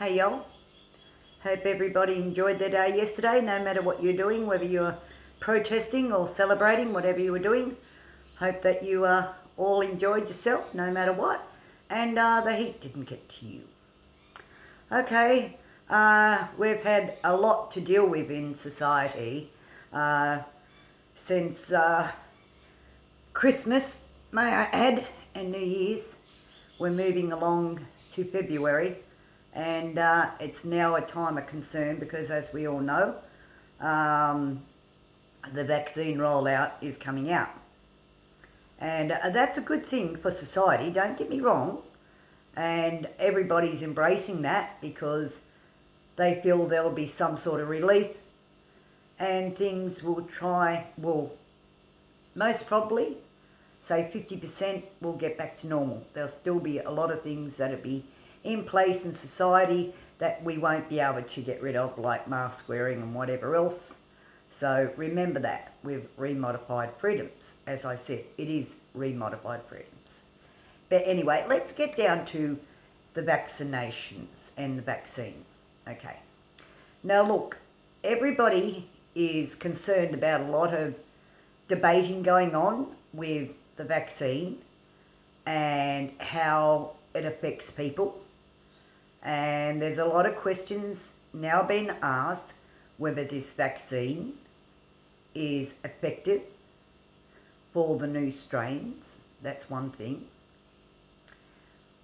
Hey y'all, hope everybody enjoyed their day yesterday, no matter what you're doing, whether you're protesting or celebrating, whatever you were doing. Hope that you all enjoyed yourself, no matter what, and the heat didn't get to you. Okay, we've had a lot to deal with in society since Christmas, may I add, and New Year's. We're moving along to February. And it's now a time of concern because, as we all know, the vaccine rollout is coming out. And that's a good thing for society, don't get me wrong. And everybody's embracing that because they feel there'll be some sort of relief and things will most probably, say 50% will get back to normal. There'll still be a lot of things that'll be in place in society that we won't be able to get rid of, like mask wearing and whatever else. So remember that with remodified freedoms. As I said, it is remodified freedoms. But anyway, let's get down to the vaccinations and the vaccine. Okay. Now look, everybody is concerned about a lot of debating going on with the vaccine and how it affects people. And there's a lot of questions now being asked whether this vaccine is effective for the new strains. That's one thing.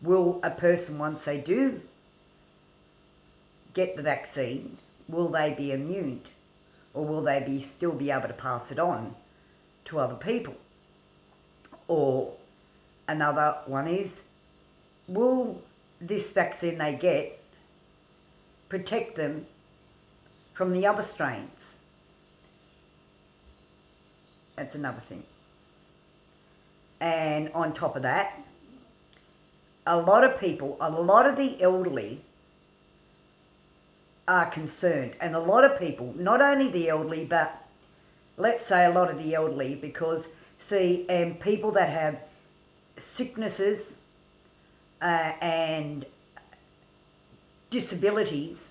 Will a person, once they do get the vaccine, will they be immune? Or will they still be able to pass it on to other people? Or another one is, will this vaccine they get protect them from the other strains? That's another thing. And on top of that, a lot of people, a lot of the elderly are concerned. And a lot of people, not only the elderly, but let's say a lot of the elderly, because and people that have sicknesses and disabilities,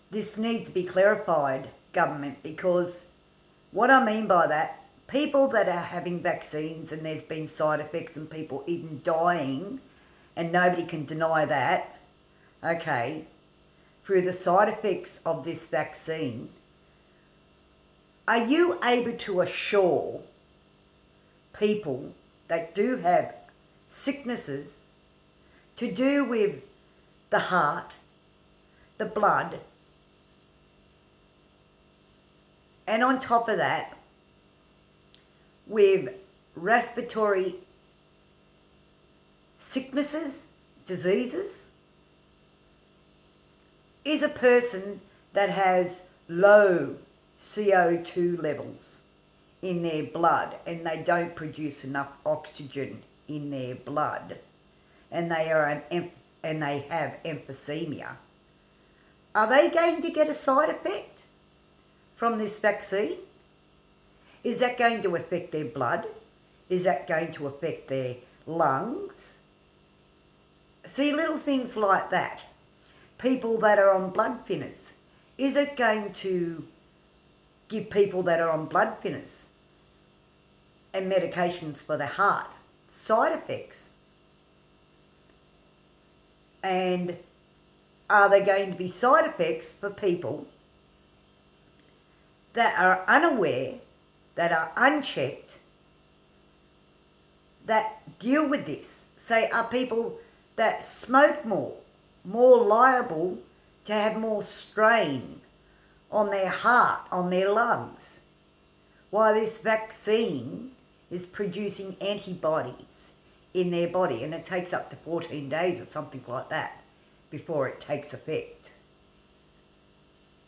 this needs to be clarified, government, because what I mean by that, people that are having vaccines and there's been side effects and people even dying, and nobody can deny that, okay, through the side effects of this vaccine, are you able to assure people that do have sicknesses to do with the heart, the blood, and on top of that, with respiratory sicknesses, diseases, is a person that has low CO2 levels in their blood and they don't produce enough oxygen in their blood, and they have emphysema, are they going to get a side effect from this vaccine? Is that going to affect their blood? Is that going to affect their lungs? See, little things like that. People that are on blood thinners, is it going to give people that are on blood thinners and medications for their heart side effects? And are there going to be side effects for people that are unaware, that are unchecked, that deal with this? Say, are people that smoke more liable to have more strain on their heart, on their lungs, while this vaccine is producing antibodies in their body, and it takes up to 14 days or something like that before it takes effect.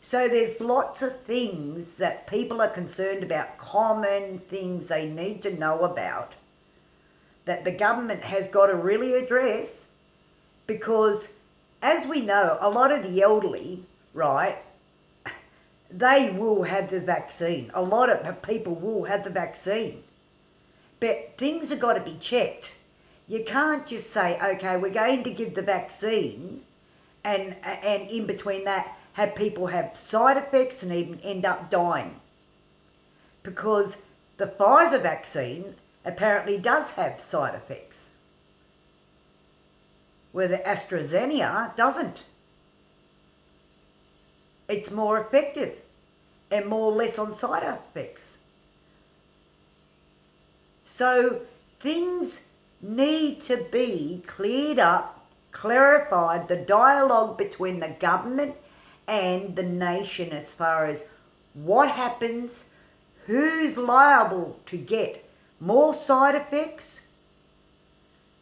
So there's lots of things that people are concerned about, common things they need to know about, that the government has got to really address, because as we know, a lot of the elderly, right, they will have the vaccine. A lot of people will have the vaccine. But things have got to be checked. You can't just say, okay, we're going to give the vaccine and in between that have people have side effects and even end up dying. Because the Pfizer vaccine apparently does have side effects, where the AstraZeneca doesn't. It's more effective and more less on side effects. So things need to be cleared up, clarified, the dialogue between the government and the nation as far as what happens, who's liable to get more side effects,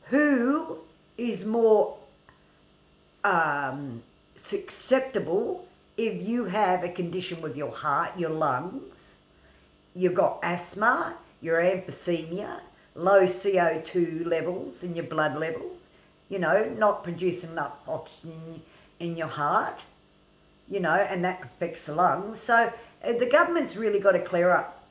who is more susceptible if you have a condition with your heart, your lungs, you've got asthma, your emphysema, low CO2 levels in your blood levels, not producing enough oxygen in your heart, and that affects the lungs. So the government's really got to clear up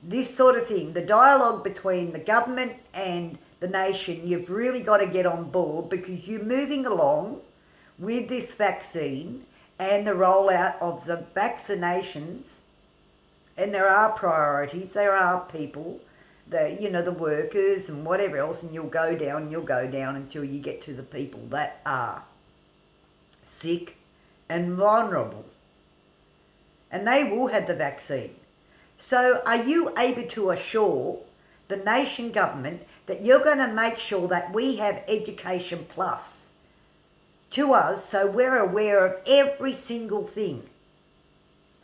this sort of thing. The dialogue between the government and the nation, you've really got to get on board, because you're moving along with this vaccine and the rollout of the vaccinations, and there are priorities, there are people, the workers and whatever else, and you'll go down until you get to the people that are sick and vulnerable. And they will have the vaccine. So are you able to assure the nation government that you're going to make sure that we have Education Plus to us, so we're aware of every single thing?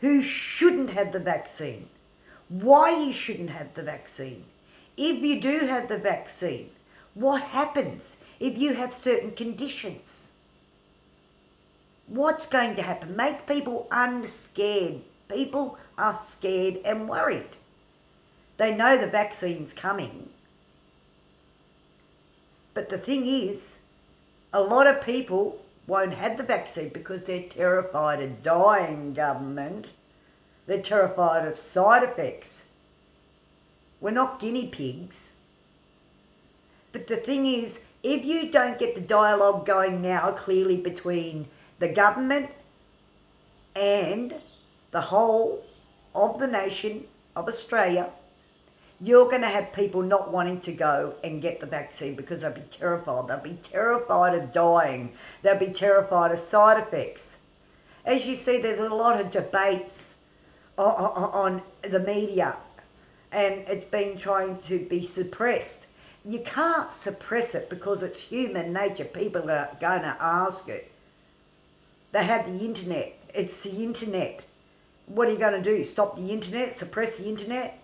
Who shouldn't have the vaccine? Why you shouldn't have the vaccine? If you do have the vaccine, what happens if you have certain conditions? What's going to happen? Make people unscared. People are scared and worried. They know the vaccine's coming. But the thing is, a lot of people won't have the vaccine because they're terrified of dying, government. They're terrified of side effects. We're not guinea pigs. But the thing is, if you don't get the dialogue going now clearly between the government and the whole of the nation of Australia, you're going to have people not wanting to go and get the vaccine because they'll be terrified. They'll be terrified of dying. They'll be terrified of side effects. As you see, there's a lot of debates on the media, and it's been trying to be suppressed. You can't suppress it because it's human nature. People are going to ask it. They have the internet. It's the internet. What are you going to do? Stop the internet? Suppress the internet?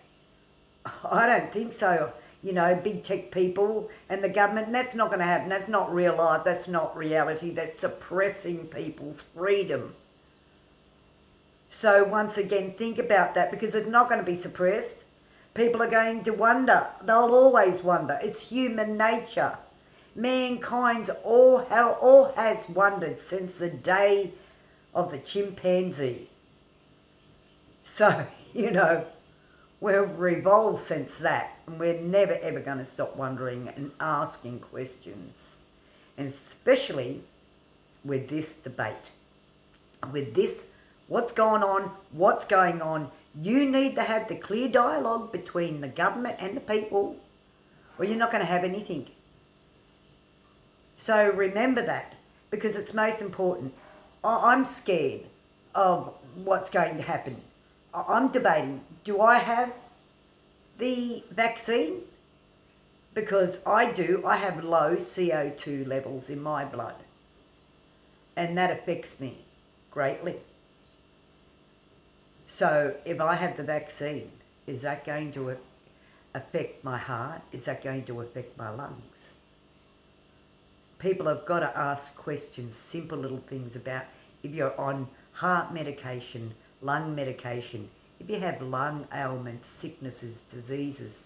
I don't think so. Big tech people and the government, that's not going to happen. That's not real life. That's not reality. That's suppressing people's freedom. So once again, think about that, because it's not going to be suppressed. People are going to wonder. They'll always wonder. It's human nature. Mankind's all has wondered since the day of the chimpanzee. So, we've evolved since that, and we're never ever going to stop wondering and asking questions. And especially with this debate. With this, what's going on, you need to have the clear dialogue between the government and the people, or you're not going to have anything. So remember that, because it's most important. I'm scared of what's going to happen. I'm debating, do I have the vaccine? Because I do. I have low CO2 levels in my blood, and that affects me greatly. So if I have the vaccine, is that going to affect my heart? Is that going to affect my lungs? People have got to ask questions, simple little things about if you're on heart medication, lung medication, if you have lung ailments, sicknesses, diseases,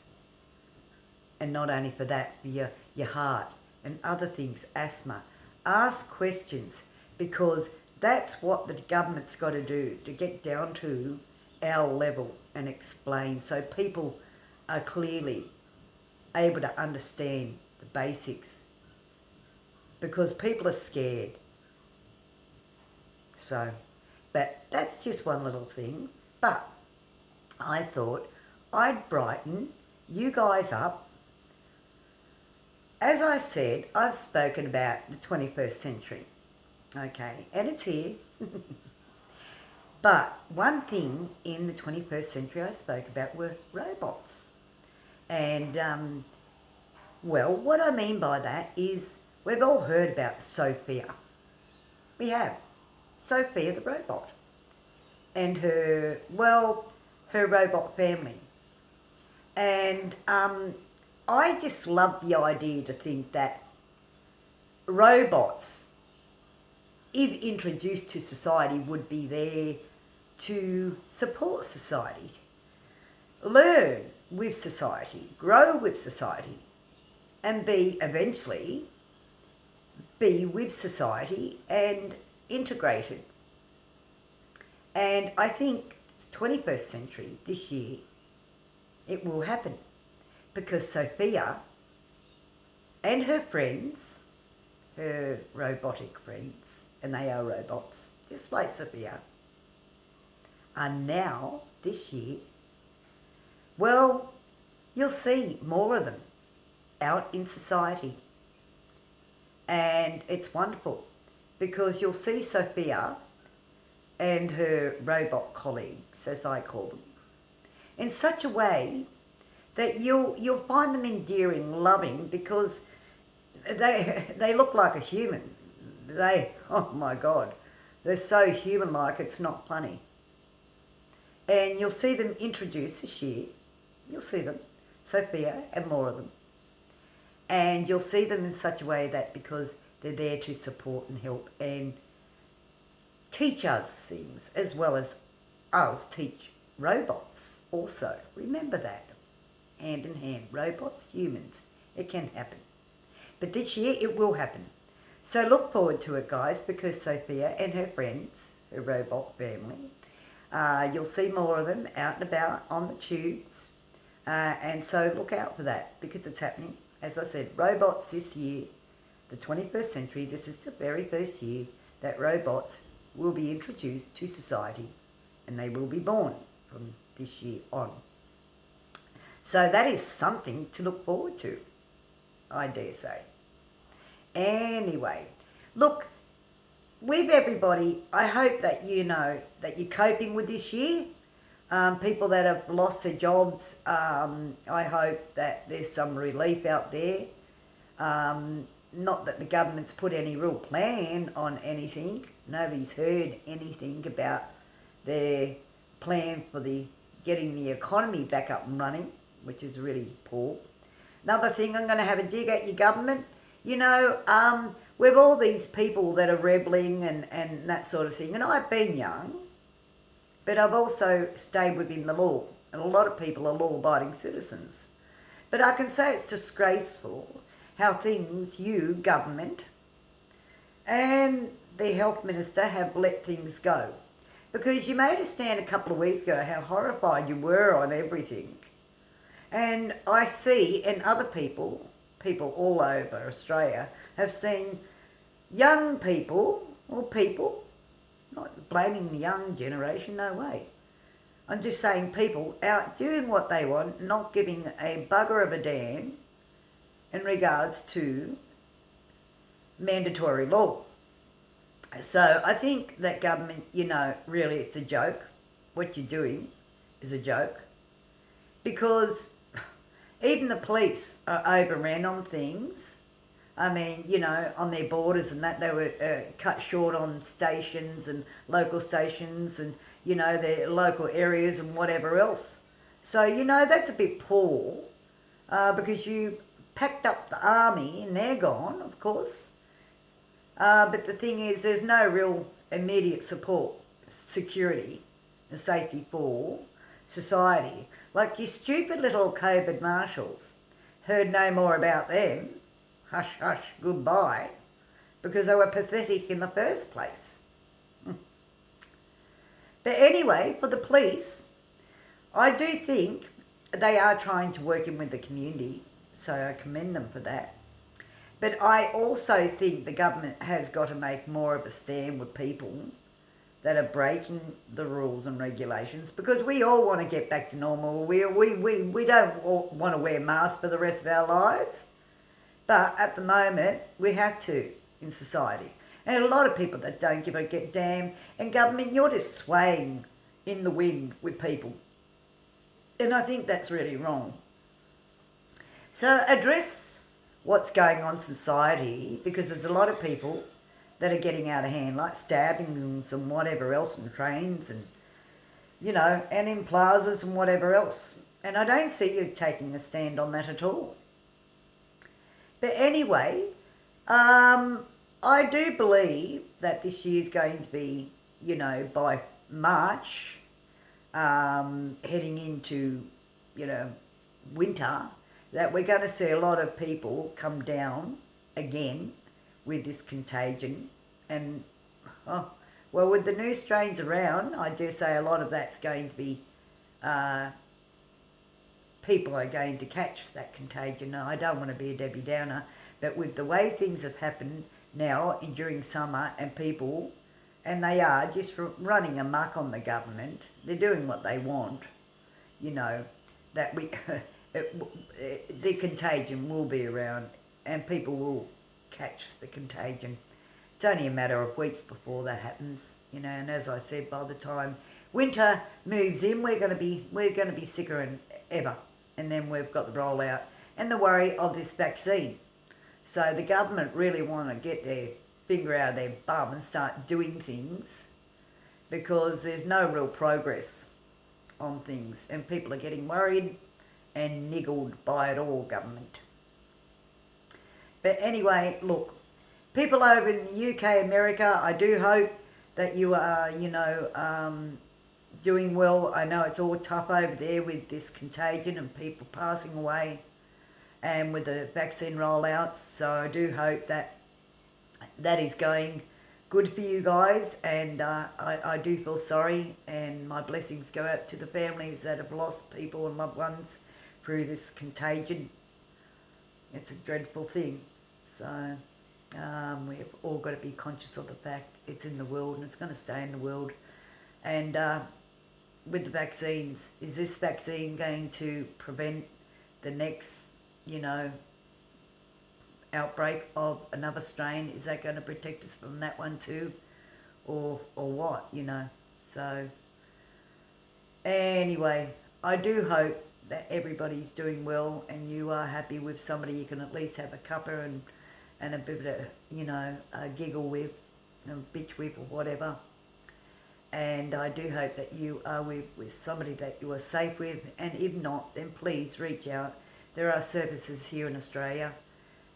and not only for that, for your heart and other things, asthma. Ask questions, because that's what the government's got to do, to get down to our level and explain, so people are clearly able to understand the basics, because people are scared. So, but that's just one little thing. But I thought I'd brighten you guys up. As I said, I've spoken about the 21st century, okay, and it's here. But one thing in the 21st century I spoke about were robots. And, well, what I mean by that is we've all heard about Sophia. We have. Sophia the robot. And her robot family. And I just love the idea to think that robots, if introduced to society, would be there to support society, learn with society, grow with society, and eventually be with society and integrated. And I think 21st century, this year, it will happen because Sophia and her friends, her robotic friends, and they are robots, just like Sophia, are now, this year, well, you'll see more of them out in society. And it's wonderful because you'll see Sophia and her robot colleagues, as I call them, in such a way that you'll find them endearing, loving, because they look like a human. Oh my God, they're so human-like, it's not funny. And you'll see them introduced this year. You'll see them, Sophia and more of them. And you'll see them in such a way that because they're there to support and help and teach us things as well as us teach robots also. Remember that. Hand in hand. Robots, humans. It can happen. But this year it will happen. So look forward to it, guys, because Sophia and her friends, her robot family, you'll see more of them out and about on the tubes. And so look out for that because it's happening. As I said, robots this year, the 21st century, this is the very first year that robots will be introduced to society and they will be born from this year on. So that is something to look forward to, I dare say. Anyway, look, with everybody, I hope that you know that you're coping with this year. People that have lost their jobs, I hope that there's some relief out there. Not that the government's put any real plan on anything. Nobody's heard anything about their plan for getting the economy back up and running, which is really poor. Another thing, I'm going to have a dig at your government. You know, with all these people that are rebelling and that sort of thing, and I've been young, but I've also stayed within the law, and a lot of people are law-abiding citizens. But I can say it's disgraceful how you, government, and the health minister have let things go. Because you made a stand a couple of weeks ago how horrified you were on everything. And I see, and other people all over Australia, have seen young people, not blaming the young generation, no way. I'm just saying people out doing what they want, not giving a bugger of a damn in regards to mandatory law. So I think that government, you know, really it's a joke. What you're doing is a joke. Because even the police are overrun on things. I mean, you know, on their borders and that, they were cut short on stations and local stations and, you know, their local areas and whatever else. So, you know, that's a bit poor because you packed up the army and they're gone, of course. But the thing is, there's no real immediate support, security and safety for society. Like your stupid little COVID marshals, heard no more about them. Hush, hush, goodbye, because they were pathetic in the first place. But anyway, for the police, I do think they are trying to work in with the community, so I commend them for that. But I also think the government has got to make more of a stand with people that are breaking the rules and regulations, because we all want to get back to normal. We don't want to wear masks for the rest of our lives, but at the moment we have to in society. And a lot of people that don't give a damn, and government, you're just swaying in the wind with people. And I think that's really wrong. So address what's going on in society, because there's a lot of people that are getting out of hand, like stabbings and whatever else, and trains and, and in plazas and whatever else. And I don't see you taking a stand on that at all. But anyway, I do believe that this year's going to be, by March, heading into, winter, that we're going to see a lot of people come down again with this contagion. And, with the new strains around, I dare say a lot of that's going to be, people are going to catch that contagion. Now, I don't want to be a Debbie Downer, but with the way things have happened now during summer, and people, and they are just running amok on the government, they're doing what they want, that the contagion will be around and people will catch the contagion. It's only a matter of weeks before that happens, and as I said, by the time winter moves in, we're going to be sicker than ever, and then we've got the rollout and the worry of this vaccine. So the government really want to get their finger out of their bum and start doing things, because there's no real progress on things, and people are getting worried and niggled by it all, government. But anyway, look, people over in the UK, America, I do hope that you are, doing well. I know it's all tough over there with this contagion and people passing away, and with the vaccine rollouts. So I do hope that is going good for you guys, and I do feel sorry, and my blessings go out to the families that have lost people and loved ones through this contagion. It's a dreadful thing. So we've all got to be conscious of the fact it's in the world, and it's going to stay in the world. And with the vaccines, is this vaccine going to prevent the next, outbreak of another strain? Is that going to protect us from that one too, or what? So anyway, I do hope that everybody's doing well, and you are happy with somebody you can at least have a cuppa and a bit of a giggle with, and bitch with, or whatever. And I do hope that you are with somebody that you are safe with, and if not, then please reach out. There are services here in Australia,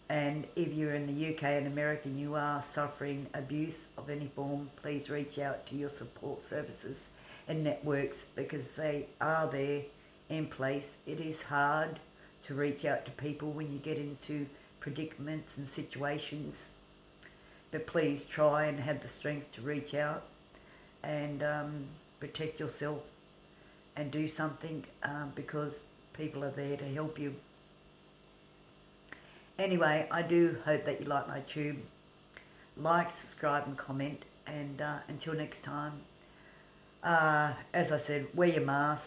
and if you're in the UK and America and you are suffering abuse of any form, please reach out to your support services and networks, because they are there in place. It is hard to reach out to people when you get into predicaments and situations, but please try and have the strength to reach out and protect yourself and do something, because people are there to help you. Anyway, I do hope that you like my tube. Like, subscribe and comment, and until next time, as I said, wear your mask.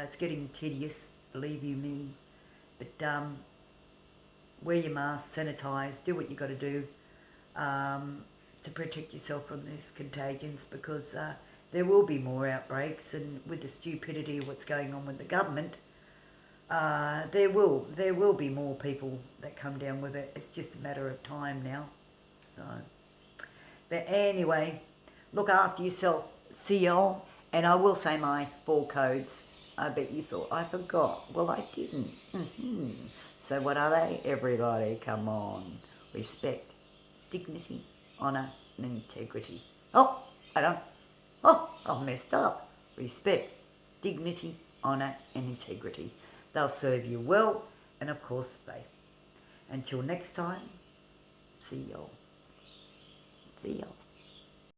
It's getting tedious, believe you me, but wear your mask, sanitise, do what you got to do to protect yourself from these contagions, because there will be more outbreaks, and with the stupidity of what's going on with the government, there will be more people that come down with it. It's just a matter of time now. So, but anyway, look after yourself. See y'all. And I will say my 4 codes. I bet you thought I forgot. Well, I didn't. So what are they? Everybody, come on. Respect, dignity, honour and integrity. I've messed up. Respect, dignity, honour and integrity. They'll serve you well, and of course faith. Until next time, see y'all. See y'all.